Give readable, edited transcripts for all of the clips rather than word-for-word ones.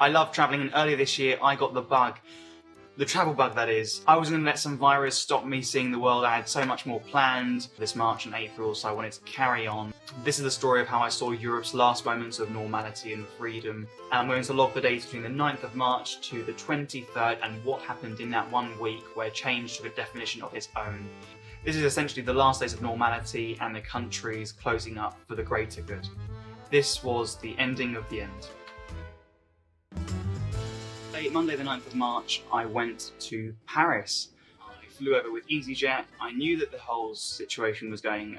I love travelling, and earlier this year I got the bug. The travel bug, that is. I was going to let some virus stop me seeing the world. I had so much more planned this March and April, so I wanted to carry on. This is the story of how I saw Europe's last moments of normality and freedom. And I'm going to log the days between the 9th of March to the 23rd and what happened in that 1 week where change took a definition of its own. This is essentially the last days of normality and the country's closing up for the greater good. This was the ending of the end. Monday the 9th of March, I went to Paris. I flew over with EasyJet. I knew that the whole situation was getting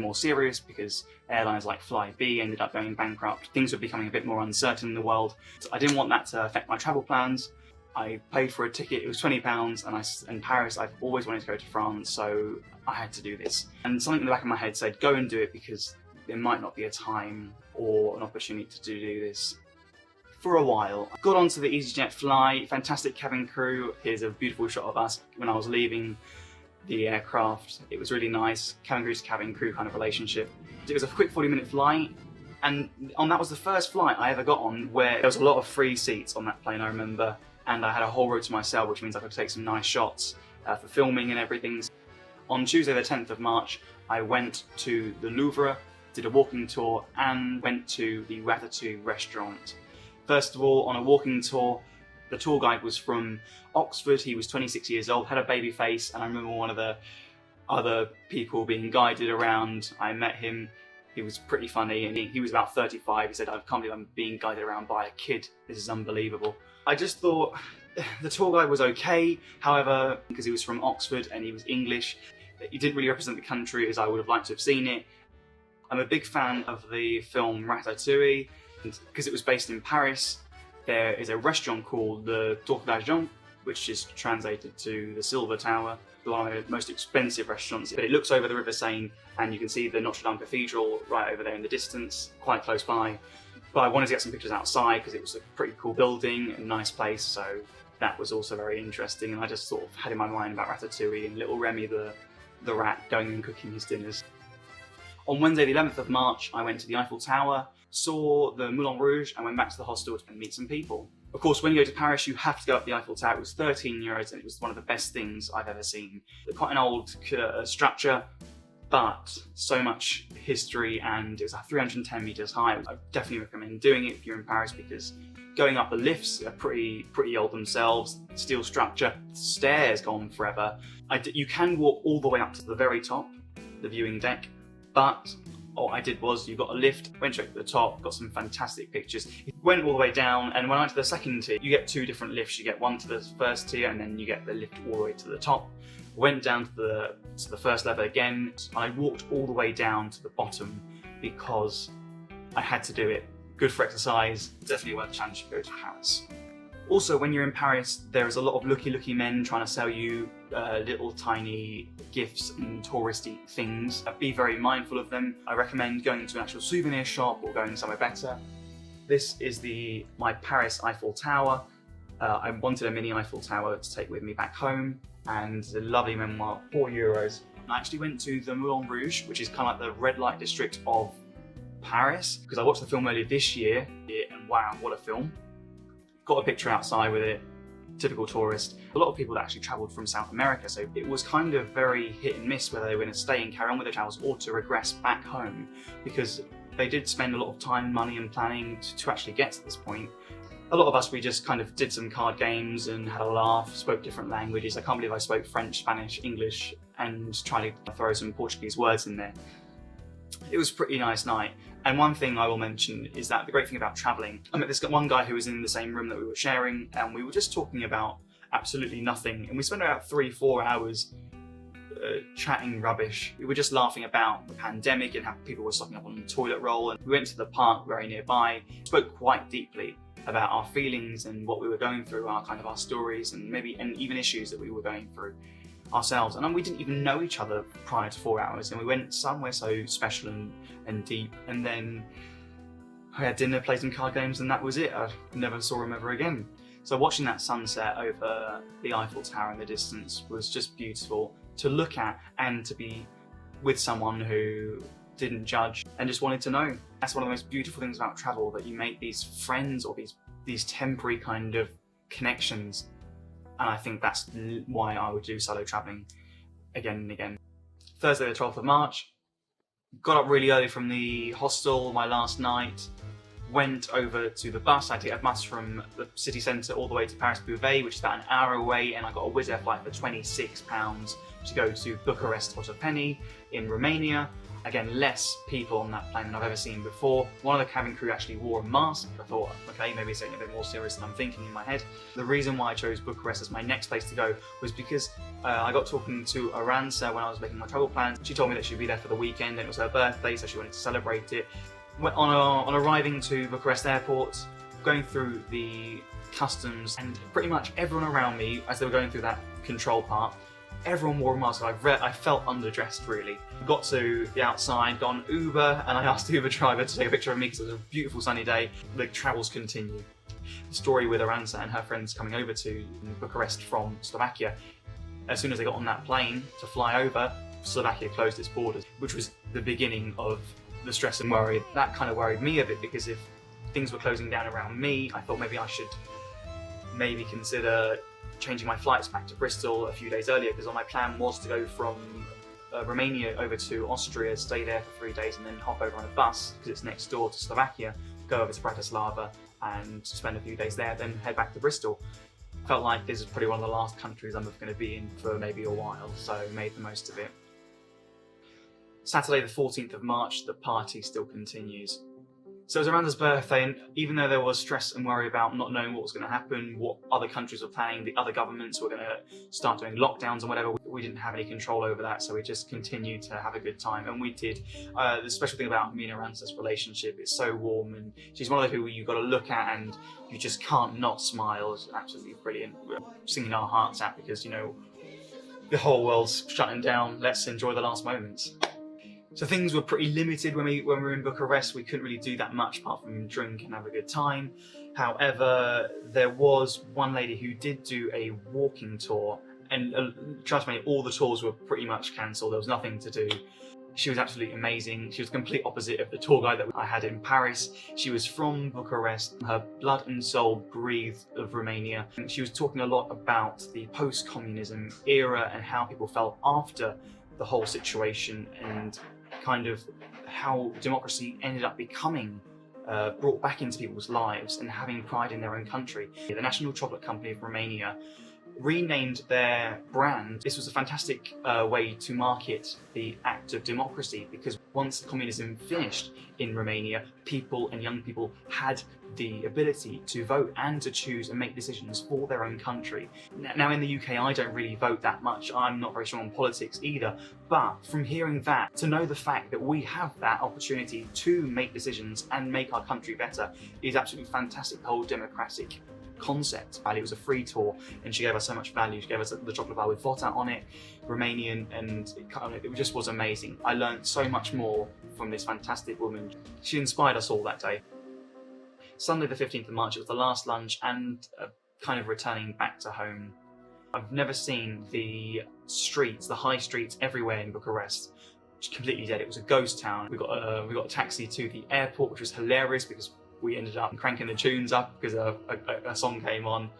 more serious because airlines like Flybe ended up going bankrupt. Things were becoming a bit more uncertain in the world. So I didn't want that to affect my travel plans. I paid for a ticket, it was £20, and in Paris, I've always wanted to go to France, so I had to do this. And something in the back of my head said, go and do it because there might not be a time or an opportunity to do this. For a while. I got onto the EasyJet flight, fantastic cabin crew. Here's a beautiful shot of us when I was leaving the aircraft. It was really nice, cabin crew to cabin crew kind of relationship. It was a quick 40-minute flight, and that was the first flight I ever got on where there was a lot of free seats on that plane, I remember, and I had a whole row to myself, which means I could take some nice shots for filming and everything. On Tuesday the 10th of March, I went to the Louvre, did a walking tour, and went to the Ratatouille restaurant. First of all, on a walking tour, the tour guide was from Oxford. He was 26 years old, had a baby face, and I remember one of the other people being guided around. I met him. He was pretty funny, and he was about 35. He said, I can't believe I'm being guided around by a kid. This is unbelievable. I just thought the tour guide was okay. However, because he was from Oxford and he was English, he didn't really represent the country as I would have liked to have seen it. I'm a big fan of the film Ratatouille. Because it was based in Paris, there is a restaurant called the Tour d'Argent, which is translated to the Silver Tower, one of the most expensive restaurants. But it looks over the River Seine, and you can see the Notre Dame Cathedral right over there in the distance, quite close by. But I wanted to get some pictures outside because it was a pretty cool building, a nice place, so that was also very interesting. And I just sort of had in my mind about Ratatouille and little Remy the rat going and cooking his dinners. On Wednesday the 11th of March, I went to the Eiffel Tower, saw the Moulin Rouge, and went back to the hostel to meet some people. Of course, when you go to Paris, you have to go up the Eiffel Tower. It was €13 and it was one of the best things I've ever seen. Quite an old structure, but so much history, and it was 310 meters high. I definitely recommend doing it if you're in Paris because going up the lifts are pretty old themselves. Steel structure, stairs go on forever. You can walk all the way up to the very top, the viewing deck, but what I did was you got a lift, went straight to the top, got some fantastic pictures. Went all the way down, and when I went to the second tier, you get 2 different lifts. You get one to the first tier, and then you get the lift all the way to the top. Went down to the first level again. I walked all the way down to the bottom because I had to do it. Good for exercise, definitely worth the challenge to go to Paris. Also, when you're in Paris, there is a lot of looky men trying to sell you little tiny gifts and touristy things. Be very mindful of them. I recommend going to an actual souvenir shop or going somewhere better. This is my Paris Eiffel Tower. I wanted a mini Eiffel Tower to take with me back home, and a lovely memoir, €4. I actually went to the Moulin Rouge, which is kind of like the red light district of Paris, because I watched the film earlier this year, and wow, what a film. Got a picture outside with it, typical tourist. A lot of people that actually travelled from South America, so it was kind of very hit and miss whether they were going to stay and carry on with their travels or to regress back home, because they did spend a lot of time, money and planning to actually get to this point. A lot of us, we just kind of did some card games and had a laugh, spoke different languages. I can't believe I spoke French, Spanish, English, and tried to throw some Portuguese words in there. It was a pretty nice night. And one thing I will mention is that the great thing about travelling, I met this one guy who was in the same room that we were sharing, and we were just talking about absolutely nothing. And we spent about 3-4 hours chatting rubbish. We were just laughing about the pandemic and how people were stocking up on the toilet roll. And we went to the park very nearby, spoke quite deeply about our feelings and what we were going through, our stories, and even issues that we were going through ourselves. And we didn't even know each other prior to 4 hours, and we went somewhere so special and deep, and then I had dinner, played some card games, and that was it. I never saw him ever again. So watching that sunset over the Eiffel Tower in the distance was just beautiful to look at, and to be with someone who didn't judge, and just wanted to know. That's one of the most beautiful things about travel, that you make these friends or these temporary kind of connections. And I think that's why I would do solo traveling again and again. Thursday the 12th of March, got up really early from the hostel my last night, went over to the bus. I had to get a bus from the city centre all the way to Paris-Beauvais, which is about an hour away, and I got a Wizz Air flight for £26 to go to Bucharest Otopeni in Romania. Again, less people on that plane than I've ever seen before. One of the cabin crew actually wore a mask. I thought, okay, maybe it's something a bit more serious than I'm thinking in my head. The reason why I chose Bucharest as my next place to go was because I got talking to Aranza when I was making my travel plans. She told me that she'd be there for the weekend, and it was her birthday, so she wanted to celebrate it. On arriving to Bucharest airport, going through the customs, and pretty much everyone around me, as they were going through that control part, everyone wore a mask. I felt underdressed, really. Got to the outside, got on Uber, and I asked the Uber driver to take a picture of me because it was a beautiful sunny day. The travels continue. The story with Aranza and her friends coming over to Bucharest from Slovakia. As soon as they got on that plane to fly over, Slovakia closed its borders, which was the beginning of the stress and worry. That kind of worried me a bit, because if things were closing down around me, I thought maybe I should consider changing my flights back to Bristol a few days earlier, because my plan was to go from Romania over to Austria, stay there for 3 days, and then hop over on a bus, because it's next door to Slovakia, go over to Bratislava and spend a few days there, then head back to Bristol. Felt like this is probably one of the last countries I'm going to be in for maybe a while, so made the most of it. Saturday the 14th of March, the party still continues. So it was Aranza's birthday, and even though there was stress and worry about not knowing what was going to happen, what other countries were planning, the other governments were going to start doing lockdowns and whatever, we didn't have any control over that, so we just continued to have a good time, and we did. The special thing about me and Aranza's relationship, it's so warm, and she's one of those people you've got to look at and you just can't not smile. It's absolutely brilliant. We're singing our hearts out because, you know, the whole world's shutting down, let's enjoy the last moments. So things were pretty limited when we were in Bucharest. We couldn't really do that much apart from drink and have a good time. However, there was one lady who did do a walking tour, and trust me, all the tours were pretty much cancelled. There was nothing to do. She was absolutely amazing. She was the complete opposite of the tour guide that I had in Paris. She was from Bucharest. Her blood and soul breathed of Romania. And she was talking a lot about the post-communism era and how people felt after the whole situation, and kind of how democracy ended up becoming brought back into people's lives and having pride in their own country. The National Chocolate Company of Romania renamed their brand. This was a fantastic way to market the act of democracy, because once communism finished in Romania, people and young people had the ability to vote and to choose and make decisions for their own country. Now in the UK, I don't really vote that much. I'm not very strong on politics either, but from hearing that, to know the fact that we have that opportunity to make decisions and make our country better is absolutely fantastic. The whole democratic concept. It was a free tour, and she gave us so much value. She gave us the chocolate bar with vodka on it, Romanian, and it just was amazing. I learned so much more from this fantastic woman. She inspired us all that day. Sunday the 15th of March, it was the last lunch and kind of returning back to home. I've never seen the streets, the high streets everywhere in Bucharest completely dead. It was a ghost town. We got a taxi to the airport, which was hilarious because we ended up cranking the tunes up because a song came on,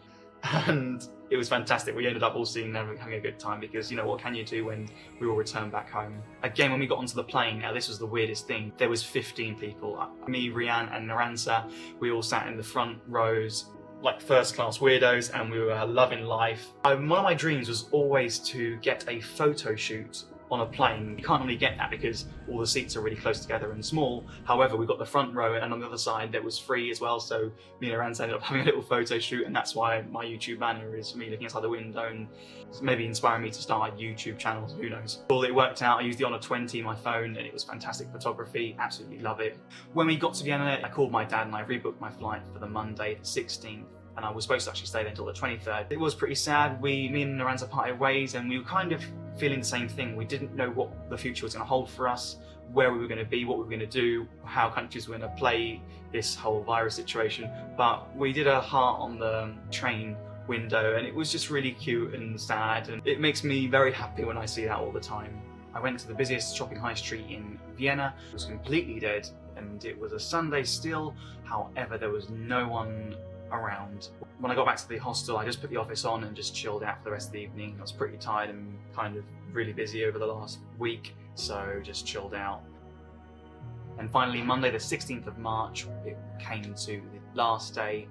and it was fantastic. We ended up all singing and having a good time because, you know, what can you do when we all return back home? Again, when we got onto the plane, now this was the weirdest thing. There was 15 people. Me, Rianne and Naransa, we all sat in the front rows like first class weirdos, and we were loving life. One of my dreams was always to get a photo shoot on a plane. You can't really get that because all the seats are really close together and small. However, we got the front row, and on the other side that was free as well, so me and Aranza ended up having a little photo shoot, and that's why my YouTube banner is me looking outside the window and maybe inspiring me to start a YouTube channel, who knows. Well, it worked out. I used the Honor 20, my phone, and it was fantastic photography, absolutely love it. When we got to Vienna, I called my dad and I rebooked my flight for the Monday the 16th. And I was supposed to actually stay there until the 23rd. It was pretty sad. Me and Naranza parted ways, and we were kind of feeling the same thing. We didn't know what the future was going to hold for us, where we were going to be, what we were going to do, how countries were going to play this whole virus situation. But we did a heart on the train window, and it was just really cute and sad, and it makes me very happy when I see that all the time. I went to the busiest shopping high street in Vienna. It was completely dead, and it was a Sunday still. However, there was no one around. When I got back to the hostel, I just put the office on and just chilled out for the rest of the evening. I was pretty tired and kind of really busy over the last week, so just chilled out. And finally, Monday the 16th of March, it came to the last day,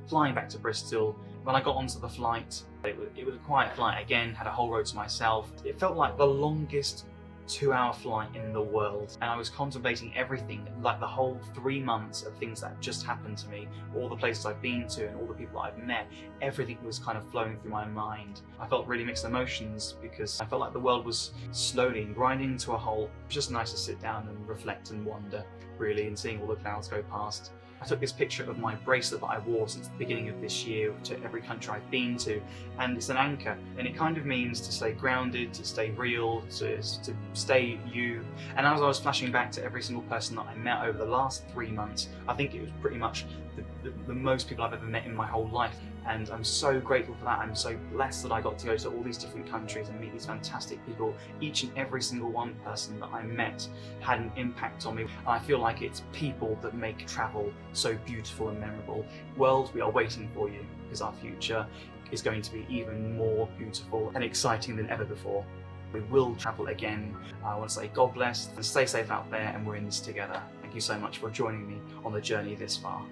flying back to Bristol. When I got onto the flight, it was a quiet flight again, had a whole row to myself. It felt like the longest 2-hour flight in the world, and I was contemplating everything, like the whole 3 months of things that just happened to me, all the places I've been to and all the people I've met. Everything was kind of flowing through my mind. I felt really mixed emotions because I felt like the world was slowly grinding to a halt. It was just nice to sit down and reflect and wonder, really, and seeing all the clouds go past. I took this picture of my bracelet that I wore since the beginning of this year to every country I've been to, and it's an anchor, and it kind of means to stay grounded, to stay real, to stay you. And as I was flashing back to every single person that I met over the last 3 months, I think it was pretty much the most people I've ever met in my whole life. And I'm so grateful for that. I'm so blessed that I got to go to all these different countries and meet these fantastic people. Each and every single one person that I met had an impact on me. And I feel like it's people that make travel so beautiful and memorable. World, we are waiting for you, because our future is going to be even more beautiful and exciting than ever before. We will travel again. I want to say God bless and stay safe out there, and we're in this together. Thank you so much for joining me on the journey this far.